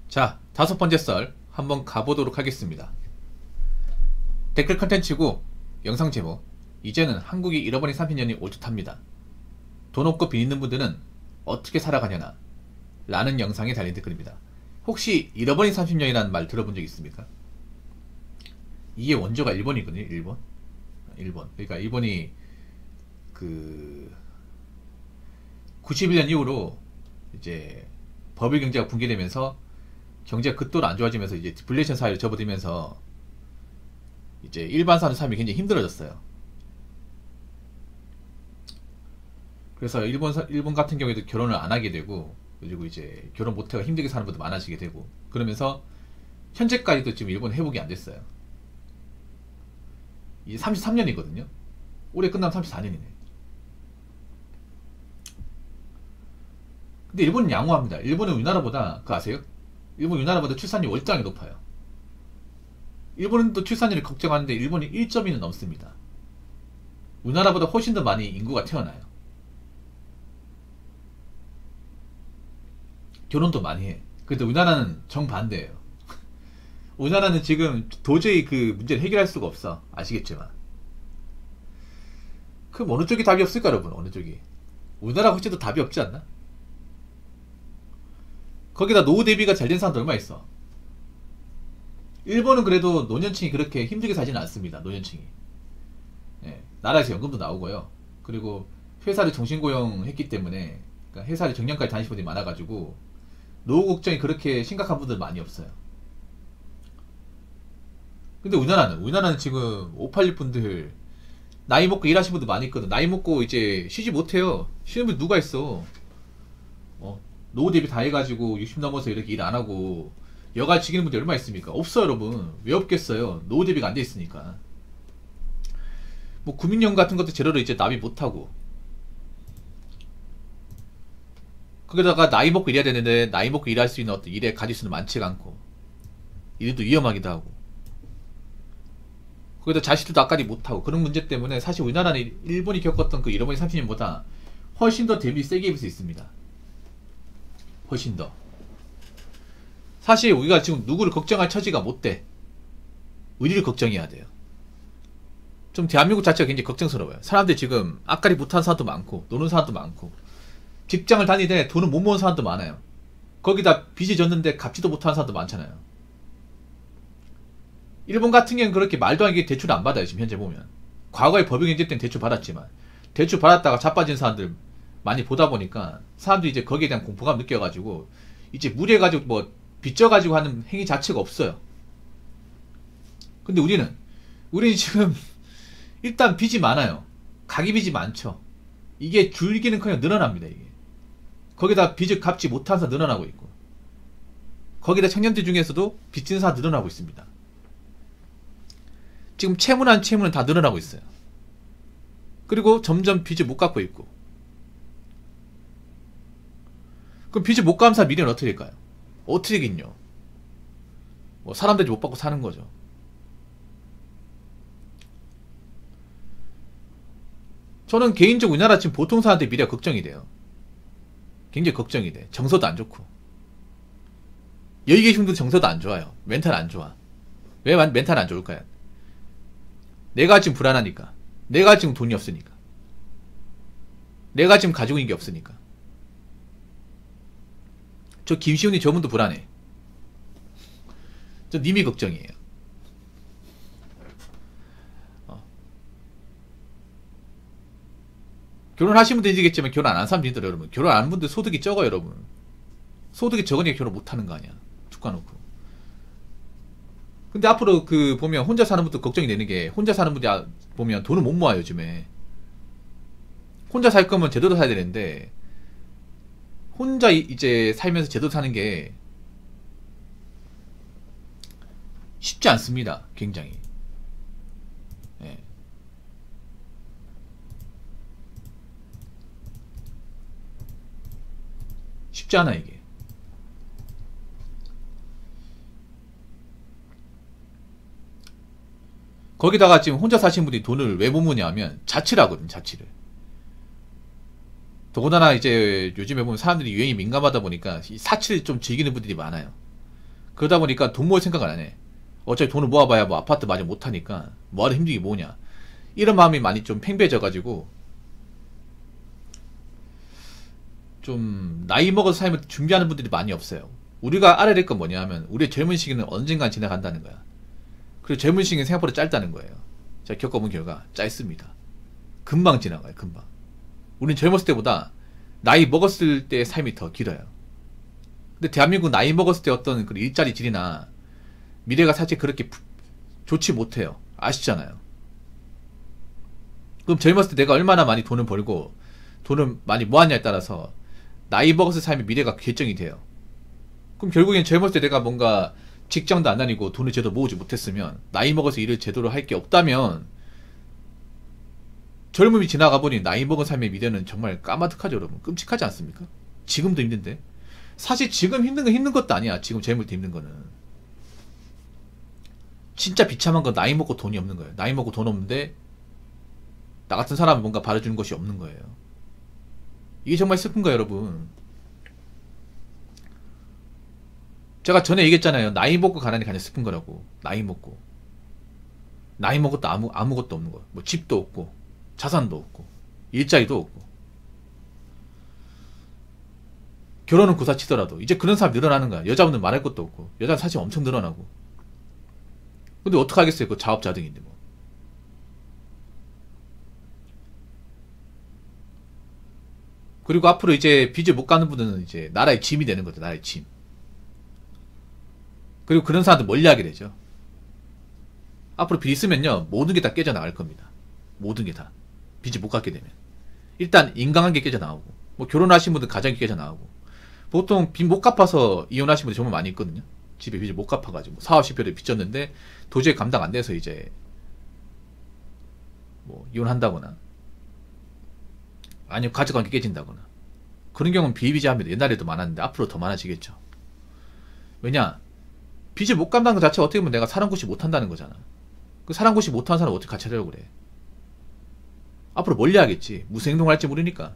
자, 다섯 번째 썰 한번 가보도록 하겠습니다. 댓글 컨텐츠고 영상 제목, 이제는 한국이 잃어버린 30년이 올 듯합니다. 돈 없고 빚 있는 분들은 어떻게 살아가냐나 라는 영상에 달린 댓글입니다. 혹시 잃어버린 30년이라는 말 들어본 적 있습니까? 이게 원조가 일본이거든요. 일본. 그러니까 일본이 그 91년 이후로 이제 버블 경제가 붕괴되면서 경제가 극도로 안 좋아지면서 이제 디플레이션 사회로 접어들면서 이제 일반 사람 삶이 굉장히 힘들어졌어요. 그래서 일본 같은 경우에도 결혼을 안 하게 되고, 그리고 이제 결혼 못해가 힘들게 사는 분도 많아지게 되고, 그러면서 현재까지도 지금 일본 회복이 안 됐어요. 이제 33년이거든요. 올해 끝나면 34년이네. 근데 일본은 양호합니다. 일본은 우리나라보다, 그거 아세요? 일본 우리나라보다 출산율이 월등하게 높아요. 일본은 또 출산율을 걱정하는데 일본이 1.2는 넘습니다. 우리나라보다 훨씬 더 많이 인구가 태어나요. 결혼도 많이 해. 근데 우리나라는 정반대예요. 우리나라는 지금 도저히 그 문제를 해결할 수가 없어. 아시겠지만. 그럼 어느 쪽이 답이 없을까, 여러분? 어느 쪽이? 우리나라가 훨씬 더 답이 없지 않나? 거기다 노후 대비가 잘 된 사람도 얼마 있어. 일본은 그래도 노년층이 그렇게 힘들게 사지는 않습니다. 노년층이. 예, 나라에서 연금도 나오고요. 그리고 회사를 정신고용 했기 때문에, 그러니까 회사를 정년까지 다니시는 분들이 많아가지고 노후 걱정이 그렇게 심각한 분들 많이 없어요. 근데 우리나라는 지금 586 분들 나이 먹고 일하시는 분들 많이 있거든. 나이 먹고 이제 쉬지 못해요. 쉬는 분 누가 있어? 노후 대비 다 해가지고 60 넘어서 이렇게 일 안 하고 여가 지기는 분들 얼마 있습니까? 없어요, 여러분. 왜 없겠어요? 노후 대비가 안 돼 있으니까. 뭐 국민연금 같은 것도 제대로 이제 납입 못 하고. 거기다가 나이 먹고 일해야 되는데 나이 먹고 일할 수 있는 어떤 일의 가짓수는 많지가 않고, 일도 위험하기도 하고, 거기다 자식들도 아까리 못하고, 그런 문제 때문에 사실 우리나라는 일본이 겪었던 그 잃어버린 30년보다 훨씬 더 대비 세게 입을 수 있습니다. 훨씬 더. 사실 우리가 지금 누구를 걱정할 처지가 못 돼. 우리를 걱정해야 돼요. 좀 대한민국 자체가 굉장히 걱정스러워요. 사람들이 지금 아까리 못하는 사람도 많고, 노는 사람도 많고, 직장을 다니되 돈을 못 모은 사람도 많아요. 거기다 빚이 졌는데 갚지도 못하는 사람도 많잖아요. 일본 같은 경우는 그렇게 말도 안 되게 대출을 안 받아요. 지금 현재 보면. 과거에 법인경제 때는 대출 받았지만, 대출 받았다가 자빠진 사람들 많이 보다 보니까 사람들이 이제 거기에 대한 공포감 느껴가지고 이제 무리해가지고 뭐 빚져가지고 하는 행위 자체가 없어요. 근데 우리는 지금 일단 빚이 많아요. 가계빚이 많죠. 이게 줄기는커녕 늘어납니다. 이게 거기다 빚을 갚지 못한 사람 늘어나고 있고, 거기다 청년들 중에서도 빚진 사람 늘어나고 있습니다. 지금 채무난 채무는 다 늘어나고 있어요. 그리고 점점 빚을 못 갚고 있고. 그럼 빚을 못 갚은 사람 미래는 어떻게 될까요? 어떻게 되긴요? 뭐 사람들이 못 받고 사는 거죠. 저는 개인적으로 우리나라 지금 보통 사람들 미래가 걱정이 돼요. 굉장히 걱정이 돼. 정서도 안 좋고. 여기 계신 분들 정서도 안 좋아요. 멘탈 안 좋아. 왜 멘탈 안 좋을까요? 내가 지금 불안하니까. 내가 지금 돈이 없으니까. 내가 지금 가지고 있는 게 없으니까. 저 김시훈이 저분도 불안해. 저 님이 걱정이에요. 결혼하신 분도 이지겠지만 결혼 안 한 사람도 있더라고요, 여러분. 결혼 안 한 분들 소득이 적어요, 여러분. 소득이 적으니까 결혼 못 하는 거 아니야. 툭 까놓고. 근데 앞으로 그 보면 혼자 사는 분도 걱정이 되는 게, 혼자 사는 분이 보면 돈을 못 모아요, 요즘에. 혼자 살 거면 제대로 사야 되는데, 혼자 이제 살면서 제대로 사는 게 쉽지 않습니다. 굉장히. 예. 쉽지 않아 이게. 거기다가 지금 혼자 사시는 분들이 돈을 왜 못 모으냐 하면 자취를 하거든, 자취를. 더군다나 이제 요즘에 보면 사람들이 유행이 민감하다 보니까 이 사치를 좀 즐기는 분들이 많아요. 그러다 보니까 돈 모을 생각을 안 해. 어차피 돈을 모아봐야 뭐 아파트 마련 못하니까 뭐하러 힘든 게 뭐냐. 이런 마음이 많이 좀 팽배해져가지고 좀 나이 먹어서 삶을 준비하는 분들이 많이 없어요. 우리가 알아야 될 건 뭐냐 하면 우리의 젊은 시기는 언젠간 지나간다는 거야. 그리고 젊은 시기는 생각보다 짧다는 거예요. 제가 겪어본 결과 짧습니다. 금방 지나가요. 금방. 우리는 젊었을 때보다 나이 먹었을 때의 삶이 더 길어요. 근데 대한민국 나이 먹었을 때 어떤 그 일자리 질이나 미래가 사실 그렇게 좋지 못해요. 아시잖아요. 그럼 젊었을 때 내가 얼마나 많이 돈을 벌고 돈을 많이 모았냐에 따라서 나이 먹었을 삶의 미래가 결정이 돼요. 그럼 결국엔 젊었을 때 내가 뭔가 직장도 안 다니고 돈을 제대로 모으지 못했으면 나이 먹어서 일을 제대로 할 게 없다면 젊음이 지나가 보니 나이 먹은 삶의 미래는 정말 까마득하죠. 여러분 끔찍하지 않습니까? 지금도 힘든데 사실 지금 힘든 건 힘든 것도 아니야. 지금 젊을 때 힘든 거는 진짜 비참한 건 나이 먹고 돈이 없는 거예요. 나이 먹고 돈 없는데 나 같은 사람은 뭔가 바라주는 것이 없는 거예요. 이게 정말 슬픈 거예요. 여러분 제가 전에 얘기했잖아요. 나이 먹고 가난이 가장 슬픈 거라고. 나이 먹고 또 아무것도 없는 거. 뭐 집도 없고 자산도 없고 일자리도 없고 결혼은 구사치더라도 이제 그런 사람 늘어나는 거야. 여자분들 말할 것도 없고 여자는 사실 엄청 늘어나고. 근데 어떡하겠어요. 그 자업자득인데 뭐. 그리고 앞으로 이제 빚을 못 갚는 분들은 이제 나라의 짐이 되는 거죠. 나라의 짐. 그리고 그런 사람들 멀리하게 되죠. 앞으로 빚 있으면요 모든 게 다 깨져나갈 겁니다. 모든 게 다 빚을 못 갚게 되면 일단 인간관계 깨져나오고 뭐 결혼하신 분들 가정이 깨져나오고 보통 빚 못 갚아서 이혼하신 분들 정말 많이 있거든요. 집에 빚을 못 갚아가지고 4, 50배를 빚졌는데 도저히 감당 안 돼서 이제 뭐 이혼한다거나 아니면 가족관계 깨진다거나 그런 경우는 비일비재합니다. 옛날에도 많았는데 앞으로 더 많아지겠죠. 왜냐 빚을 못 갚는 것 자체가 어떻게 보면 내가 사랑구시 못한다는 거잖아. 그 사랑구시 못하는 사람 어떻게 같이 하려고 그래. 앞으로 멀리 하겠지. 무슨 행동을 할지 모르니까.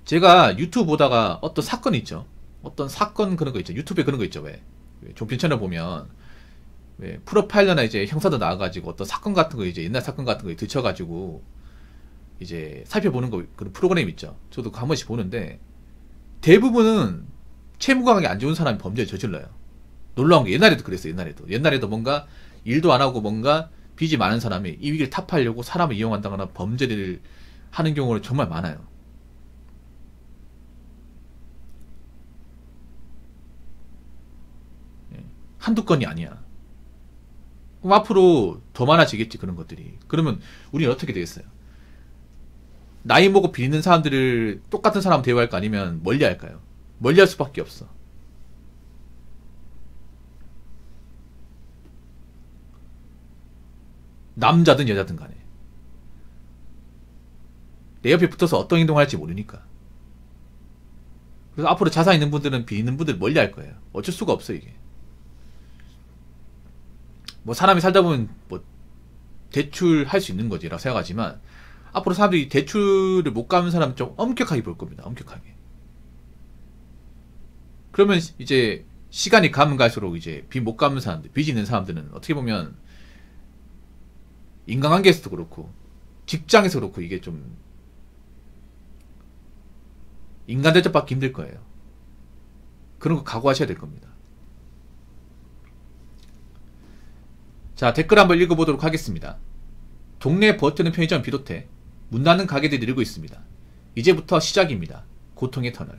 제가 유튜브 보다가 어떤 사건 있죠. 어떤 사건 그런 거 있죠. 유튜브에 그런 거 있죠. 왜 종편 채널 보면 왜 프로파일러나 이제 형사도 나와가지고 어떤 사건 같은 거 이제 옛날 사건 같은 거에 들쳐가지고 이제 살펴보는 거 그런 프로그램 있죠. 저도 한 번씩 보는데 대부분은 채무감각이 안 좋은 사람이 범죄를 저질러요. 놀라운 게 옛날에도 그랬어요. 옛날에도 뭔가 일도 안 하고 뭔가 빚이 많은 사람이 이 위기를 타파하려고 사람을 이용한다거나 범죄를 하는 경우가 정말 많아요. 한두 건이 아니야. 그럼 앞으로 더 많아지겠지 그런 것들이. 그러면 우리는 어떻게 되겠어요? 나이 먹고 빚 있는 사람들을 똑같은 사람 대우할까 아니면 멀리 할까요? 멀리 할 수밖에 없어. 남자든 여자든 간에 내 옆에 붙어서 어떤 행동을 할지 모르니까. 그래서 앞으로 자산 있는 분들은 빚 있는 분들 멀리 할 거예요. 어쩔 수가 없어 이게. 뭐 사람이 살다 보면 뭐 대출할 수 있는 거지라고 생각하지만 앞으로 사람들이 대출을 못 갚는 사람은 좀 엄격하게 볼 겁니다. 엄격하게. 그러면 이제 시간이 가면 갈수록 이제 빚 못 갚는 사람들, 빚 있는 사람들은 어떻게 보면 인간관계에서도 그렇고 직장에서 그렇고 이게 좀 인간 대접받기 힘들 거예요. 그런 거 각오하셔야 될 겁니다. 자, 댓글 한번 읽어보도록 하겠습니다. 동네 버티는 편의점 비롯해 문 닫는 가게들이 늘고 있습니다. 이제부터 시작입니다. 고통의 터널.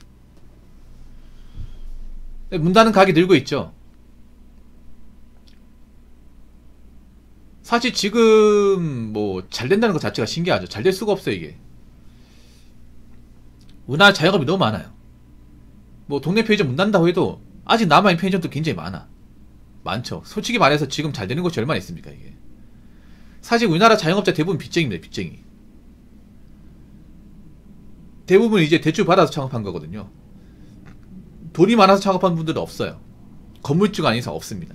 문 닫는 가게 늘고 있죠. 사실 지금 뭐 잘 된다는 것 자체가 신기하죠. 잘 될 수가 없어요 이게. 우리나라 자영업이 너무 많아요. 뭐 동네 편의점 문 닫는다고 해도 아직 남아있는 편의점도 굉장히 많죠. 솔직히 말해서 지금 잘 되는 곳이 얼마나 있습니까 이게. 사실 우리나라 자영업자 대부분 빚쟁이입니다. 빚쟁이. 대부분 이제 대출 받아서 창업한 거거든요. 돈이 많아서 창업한 분들은 없어요. 건물주가 아닌 이상 없습니다.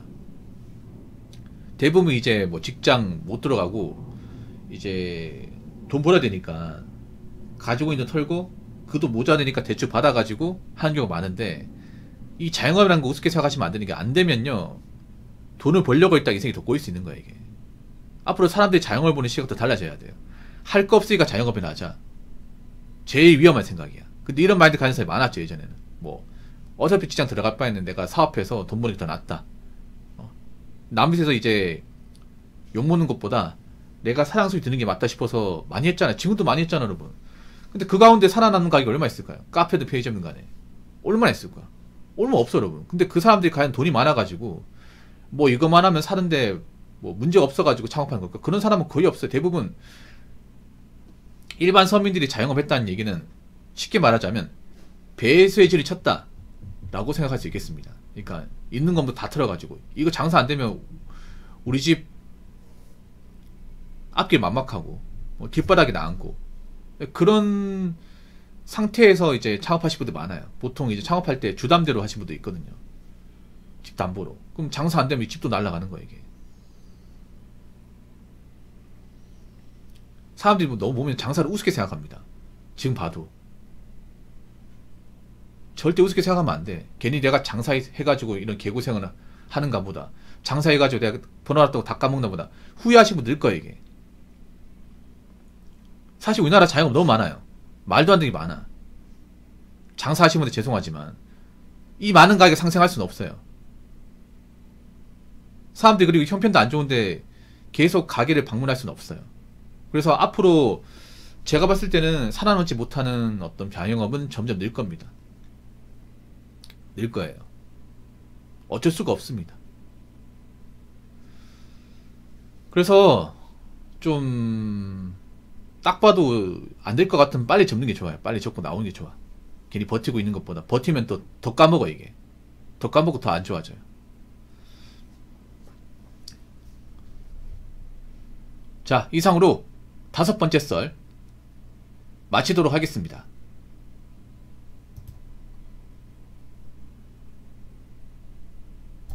대부분 이제 뭐 직장 못 들어가고 이제 돈 벌어야 되니까 가지고 있는 털고 그도 모자라니까 대출 받아가지고 하는 경우가 많은데, 이 자영업이라는 거 우습게 생각하시면 안 되는 게, 안 되면요 돈을 벌려고 했다 인생이 더 꼬일 수 있는 거야. 이게 앞으로 사람들이 자영업을 보는 시각도 달라져야 돼요. 할 거 없으니까 자영업이나 하자, 제일 위험한 생각이야. 근데 이런 마인드 가진 사람이 많았죠 예전에는. 뭐 어차피 직장 들어갈 바에는 내가 사업해서 돈 버는 게 더 낫다, 남 밑에서 이제 욕먹는 것보다 내가 사장 소리 듣는 게 맞다 싶어서 많이 했잖아요. 지금도 많이 했잖아 여러분. 근데 그 가운데 살아남는 가격이 얼마 있을까요? 카페든 편의점든 간에 얼마나 있을 거야? 얼마 없어 여러분. 근데 그 사람들이 과연 돈이 많아가지고 뭐 이것만 하면 사는데 뭐 문제 없어가지고 창업하는 걸까? 그런 사람은 거의 없어요. 대부분 일반 서민들이 자영업했다는 얘기는 쉽게 말하자면 배수의 질이 쳤다 라고 생각할 수 있겠습니다. 그러니까 있는 건도 다 털어가지고 이거 장사 안 되면 우리 집 앞길 막막하고 뒷바닥에 나앉고 그런 상태에서 이제 창업하신 분들 많아요. 보통 이제 창업할 때 주담대로 하신 분도 있거든요. 집 담보로. 그럼 장사 안 되면 이 집도 날아가는 거예요 이게. 사람들이 뭐 너무 보면 장사를 우습게 생각합니다. 지금 봐도 절대 우습게 생각하면 안 돼. 괜히 내가 장사해가지고 이런 개고생을 하는가 보다, 장사해가지고 내가 번호놨다고 다 까먹나 보다 후회하시는 분 늘 거예요 이게. 사실 우리나라 자영업 너무 많아요. 말도 안 되는 게 많아. 장사하시는 분들 죄송하지만 이 많은 가격에 상생할 수는 없어요. 사람들이 그리고 형편도 안 좋은데 계속 가게를 방문할 수는 없어요. 그래서 앞으로 제가 봤을 때는 살아남지 못하는 어떤 자영업은 점점 늘 겁니다. 늘 거예요. 어쩔 수가 없습니다. 그래서 좀 딱 봐도 안 될 것 같으면 빨리 접는 게 좋아요. 빨리 접고 나오는 게 좋아. 괜히 버티고 있는 것보다. 버티면 또 더 까먹어 이게. 더 까먹고 더 안 좋아져요. 자, 이상으로 5번째 썰 마치도록 하겠습니다.